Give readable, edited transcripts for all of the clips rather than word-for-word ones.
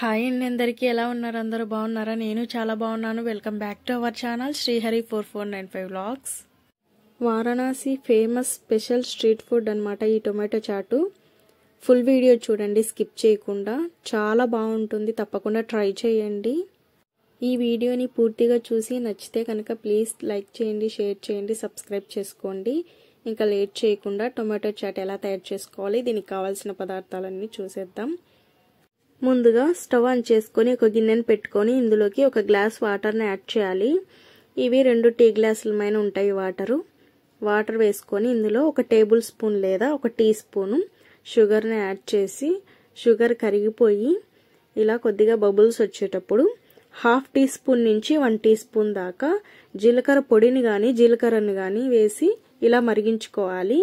Hi అండి, అందరికీ ఎలా ఉన్నారు? అందరూ బాగున్నారా? నేను చాలా బాగున్నాను. Welcome back to our channel Srihari 4495 vlogs. Varanasi famous special street food అన్నమాట ఈ టొమాటో చాటు. ఫుల్ వీడియో చూడండి, స్కిప్ చేయకుండా. చాలా బాగుంటుంది, తప్పకుండా ట్రై చేయండి. ఈ వీడియోని పూర్తిగా చూసి నచ్చితే కనుక ప్లీజ్ లైక్ చేయండి, షేర్ చేయండి, సబ్స్క్రైబ్ చేసుకోండి. ఇంకా లేట్ చేయకుండా టొమాటో చాట్ ఎలా తయారు చేసుకోవాలి, దీనికి కావాల్సిన పదార్థాలన్నీ చూసేద్దాం. ముందుగా స్టవ్ ఆన్ చేసుకొని ఒక గిన్నెను పెట్టుకొని ఇందులోకి ఒక గ్లాస్ వాటర్ని యాడ్ చేయాలి. ఇవి 2 టీ గ్లాసుల పైన ఉంటాయి వాటర్ వేసుకొని ఇందులో ఒక టేబుల్ స్పూన్ లేదా ఒక టీ స్పూను షుగర్ని యాడ్ చేసి షుగర్ కరిగిపోయి ఇలా కొద్దిగా బబుల్స్ వచ్చేటప్పుడు 1/2 టీ స్పూన్ నుంచి 1 టీ స్పూన్ దాకా జీలకర్ర పొడిని కానీ జీలకర్రని కానీ వేసి ఇలా మరిగించుకోవాలి.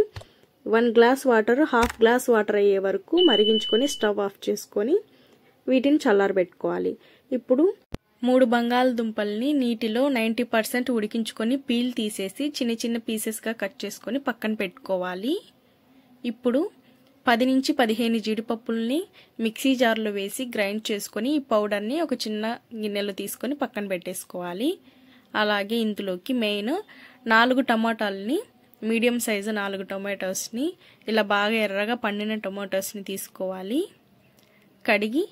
1 గ్లాస్ వాటర్ 1/2 గ్లాస్ వాటర్ అయ్యే వరకు మరిగించుకొని స్టవ్ ఆఫ్ చేసుకొని వీటిని చల్లారబెట్టుకోవాలి. ఇప్పుడు 3 బంగాళదుంపల్ని నీటిలో 90% ఉడికించుకొని పీల్ తీసేసి చిన్న చిన్న పీసెస్గా కట్ చేసుకొని పక్కన పెట్టుకోవాలి. ఇప్పుడు 10 నుంచి 15 జీడిపప్పుల్ని మిక్సీ జార్లో వేసి గ్రైండ్ చేసుకొని ఈ పౌడర్ని ఒక చిన్న గిన్నెలో తీసుకొని పక్కన పెట్టేసుకోవాలి. అలాగే ఇందులోకి మెయిన్ 4 టమాటాలని మీడియం సైజు 4 టొమాటోస్ని ఇలా బాగా ఎర్రగా పండిన టొమాటోస్ని తీసుకోవాలి. కడిగి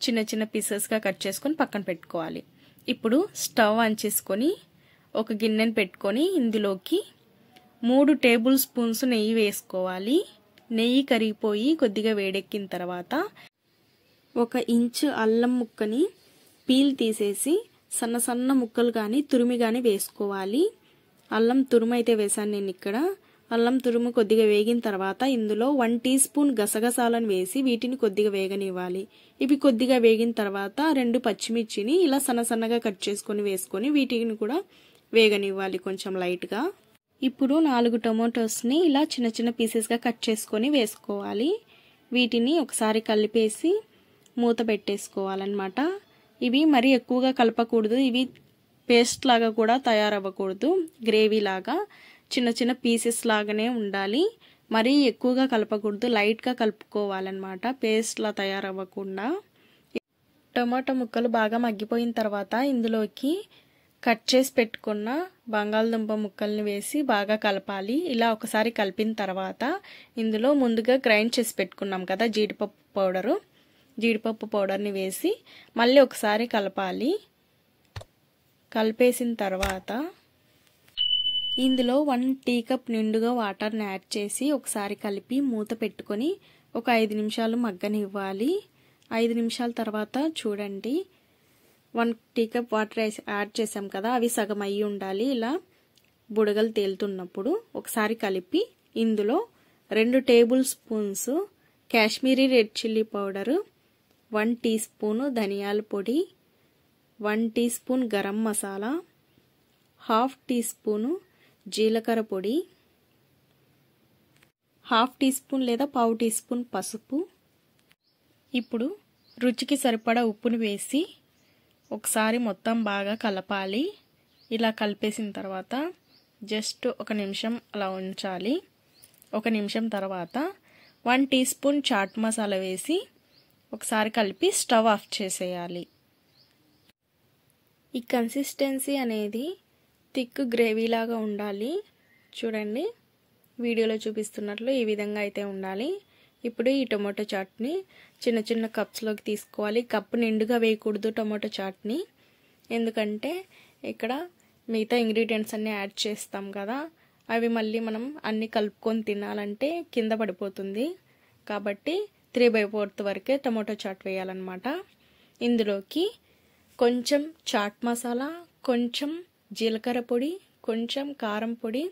చిన్న చిన్న పీసెస్గా కట్ చేసుకొని పక్కన పెట్టుకోవాలి. ఇప్పుడు స్టవ్ ఆన్ చేసుకొని ఒక గిన్నెని పెట్టుకొని ఇందులోకి 3 టేబుల్ స్పూన్స్ నెయ్యి వేసుకోవాలి. నెయ్యి కరిగిపోయి కొద్దిగా వేడెక్కిన తర్వాత 1 ఇంచు అల్లం ముక్కని పీల్ తీసేసి సన్న సన్న ముక్కలు కానీ తురిమి కానీ వేసుకోవాలి. అల్లం తురుము అయితే వేసాను నేను ఇక్కడ. అల్లం తురుము కొద్దిగా వేగిన తర్వాత ఇందులో 1 టీ స్పూన్ గసగసాలను వేసి వీటిని కొద్దిగా వేగనివ్వాలి. ఇవి కొద్దిగా వేగిన తర్వాత 2 పచ్చిమిర్చిని ఇలా సన్న సన్నగా కట్ చేసుకొని వేసుకొని వీటిని కూడా వేగనివ్వాలి కొంచెం లైట్గా. ఇప్పుడు 4 టొమాటోస్ని ఇలా చిన్న చిన్న పీసెస్గా కట్ చేసుకొని వేసుకోవాలి. వీటిని ఒకసారి కలిపేసి మూత పెట్టేసుకోవాలన్నమాట. ఇవి మరీ ఎక్కువగా కలపకూడదు, ఇవి పేస్ట్ లాగా కూడా తయారవ్వకూడదు, గ్రేవీ లాగా చిన్న చిన్న పీసెస్ లాగానే ఉండాలి. మరీ ఎక్కువగా కలపకూడదు, లైట్గా కలుపుకోవాలన్నమాట, పేస్ట్లా తయారవ్వకుండా. టమాటో ముక్కలు బాగా మగ్గిపోయిన తర్వాత ఇందులోకి కట్ చేసి పెట్టుకున్న బంగాళదుంప ముక్కల్ని వేసి బాగా కలపాలి. ఇలా ఒకసారి కలిపిన తర్వాత ఇందులో ముందుగా గ్రైండ్ చేసి పెట్టుకున్నాం కదా జీడిపప్పు పౌడర్ని వేసి మళ్ళీ ఒకసారి కలపాలి. కలిపేసిన తర్వాత ఇందులో 1 టీ కప్ నిండుగా వాటర్ని యాడ్ చేసి ఒకసారి కలిపి మూత పెట్టుకొని ఒక 5 నిమిషాలు మగ్గనివ్వాలి. 5 నిమిషాల తర్వాత చూడండి, 1 టీ కప్ వాటర్ యాడ్ చేసాం కదా, అవి సగం అయ్యి ఉండాలి. ఇలా బుడగలు తేలుతున్నప్పుడు ఒకసారి కలిపి ఇందులో 2 tablespoons Kashmiri red chilli powder, 1 teaspoon ధనియాల పొడి, 1 teaspoon garam masala, 1/2 teaspoon జీలకర్ర పొడి, 1/2 టీ స్పూన్ లేదా 1/4 టీ స్పూన్ పసుపు. ఇప్పుడు రుచికి సరిపడా ఉప్పును వేసి ఒకసారి మొత్తం బాగా కలపాలి. ఇలా కలిపేసిన తర్వాత జస్ట్ 1 నిమిషం అలా ఉంచాలి. 1 నిమిషం తర్వాత 1 టీ స్పూన్ చాట్ మసాలా వేసి ఒకసారి కలిపి స్టవ్ ఆఫ్ చేసేయాలి. ఈ కన్సిస్టెన్సీ అనేది థిక్ గ్రేవీ లాగా ఉండాలి. చూడండి, వీడియోలో చూపిస్తున్నట్లు ఈ విధంగా అయితే ఉండాలి. ఇప్పుడు ఈ టొమాటో చాట్ని చిన్న చిన్న కప్స్లోకి తీసుకోవాలి. కప్పు నిండుగా వేయకూడదు టొమాటో చాట్ని, ఎందుకంటే ఇక్కడ మిగతా ఇంగ్రీడియంట్స్ అన్నీ యాడ్ చేస్తాం కదా, అవి మళ్ళీ మనం అన్నీ కలుపుకొని తినాలంటే కింద పడిపోతుంది. కాబట్టి 3/4 వరకే టొమాటో చాట్ వేయాలన్నమాట. ఇందులోకి కొంచెం చాట్ మసాలా, కొంచెం జీలకర్ర పొడి, కొంచెం కారం పొడి,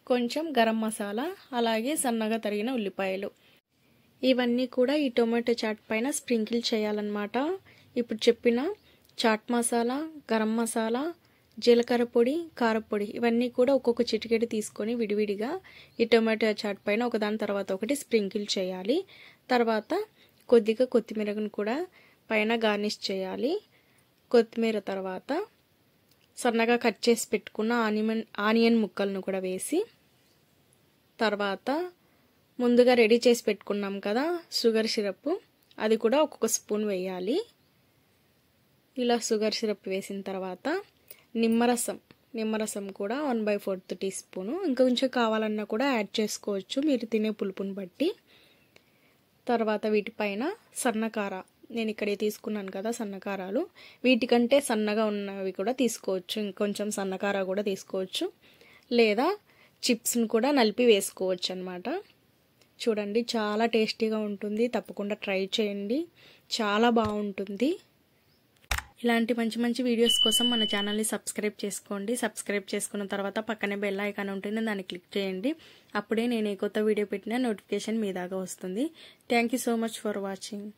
కొంచెం గరం మసాలా, అలాగే సన్నగా తరిగిన ఉల్లిపాయలు, ఇవన్నీ కూడా ఈ టొమాటో చాట్ పైన స్ప్రింకిల్ చేయాలన్నమాట. ఇప్పుడు చెప్పిన చాట్ మసాలా, గరం మసాలా, జీలకర్ర పొడి, కారపొడి ఇవన్నీ కూడా ఒక్కొక్క చిటికెడు తీసుకొని విడివిడిగా ఈ టొమాటో చాట్ పైన ఒకదాని తర్వాత ఒకటి స్ప్రింకిల్ చేయాలి. తర్వాత కొద్దిగా కొత్తిమీరను కూడా పైన గార్నిష్ చేయాలి. కొత్తిమీర తర్వాత సన్నగా కట్ చేసి పెట్టుకున్న ఆనియన్ ముక్కలను కూడా వేసి, తర్వాత ముందుగా రెడీ చేసి పెట్టుకున్నాం కదా షుగర్ సిరప్, అది కూడా ఒక్కొక్క స్పూన్ వేయాలి. ఇలా షుగర్ సిరప్ వేసిన తర్వాత నిమ్మరసం కూడా 1/4 టీ స్పూను, ఇంకా కొంచెం కావాలన్నా కూడా యాడ్ చేసుకోవచ్చు మీరు తినే పులుపుని బట్టి. తర్వాత వీటిపైన సన్నకార, నేను ఇక్కడే తీసుకున్నాను కదా సన్నకారాలు, వీటికంటే సన్నగా ఉన్నవి కూడా తీసుకోవచ్చు, ఇంకొంచెం సన్నకార కూడా తీసుకోవచ్చు, లేదా చిప్స్ని కూడా నలిపి వేసుకోవచ్చు అన్నమాట. చూడండి చాలా టేస్టీగా ఉంటుంది, తప్పకుండా ట్రై చేయండి, చాలా బాగుంటుంది. ఇలాంటి మంచి మంచి వీడియోస్ కోసం మన ఛానల్ని సబ్స్క్రైబ్ చేసుకోండి. సబ్స్క్రైబ్ చేసుకున్న తర్వాత పక్కనే బెల్ ఐకాన్ ఉంటుంది, దాన్ని క్లిక్ చేయండి. అప్పుడే నేను ఏ కొత్త వీడియో పెట్టినా నోటిఫికేషన్ మీ దాకా వస్తుంది. Thank you so much for watching.